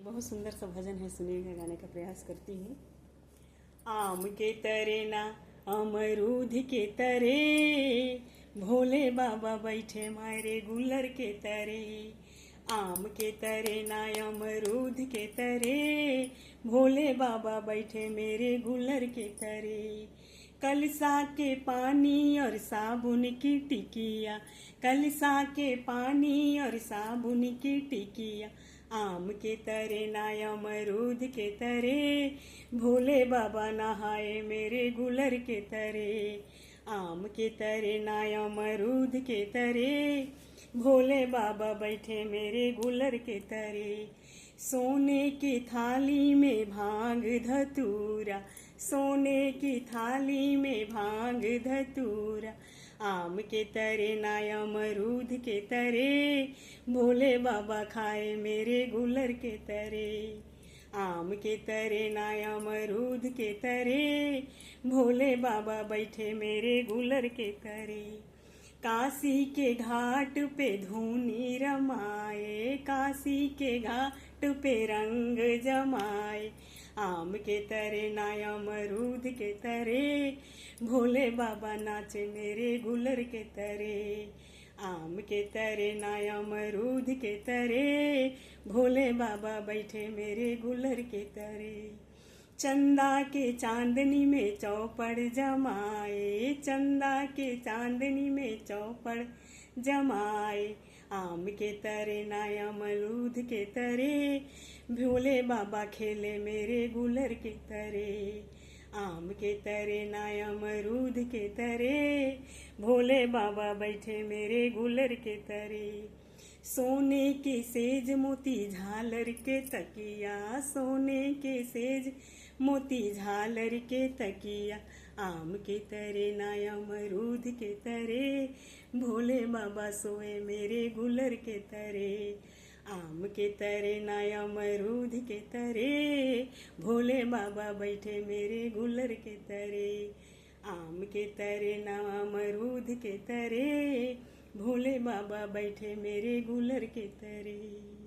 बहुत सुंदर सा भजन है, सुनिएगा, गाने का प्रयास करती हूँ। आम के तरे ना अमरूद के तरे, भोले बाबा बैठे मारे गुलर के तरे। आम के तरे ना अमरूद के तरे, भोले बाबा बैठे मेरे गुलर के तरे। कलसा के पानी और साबुन की टिकिया, कलसा के पानी और साबुन की टिकिया। आम के तरे ना अमरूद के तरे, भोले बाबा नहाए मेरे गुलर के तरे। आम के तरे ना अमरूद के तरे, भोले बाबा बैठे मेरे गुलर के तरे। सोने की थाली में भांग धतूरा, सोने की थाली में भांग धतूरा। आम के तरे ना अमरूद के तरे, भोले बाबा खाए मेरे गुलर के तरे। आम के तरे ना अमरूद के तरे, भोले बाबा बैठे मेरे गुलर के तरे। काशी के घाट पे धूनी रमाए, काशी के घाट पे रंग जमाए। आम के तरे ना अमरूद के तरे, भोले बाबा नाचे मेरे गुलर के तरे। आम के तरे ना अमरूद के तरे, भोले बाबा बैठे मेरे गुलर के तरे। चंदा के चांदनी में चौपड़ जमाए, चंदा के चांदनी में चौपड़ जमाए। आम के तरे ना अमरूद के तरे, भोले बाबा खेले मेरे गुलर के तरे। आम के तरे ना अमरूद के तरे, भोले बाबा बैठे मेरे गुलर के तरे। सोने के सेज मोती झालर के तकिया, सोने के सेज मोती झालर के तकिया। आम के तरे ना अमरूद के तरे, भोले बाबा सोए मेरे गुलर के तरे। आम के तरे ना अमरूद के तरे, भोले बाबा बैठे मेरे गुलर के तरे। आम के तरे ना अमरूद के तरे, भोले बाबा बैठे मेरे गुलर के तरे।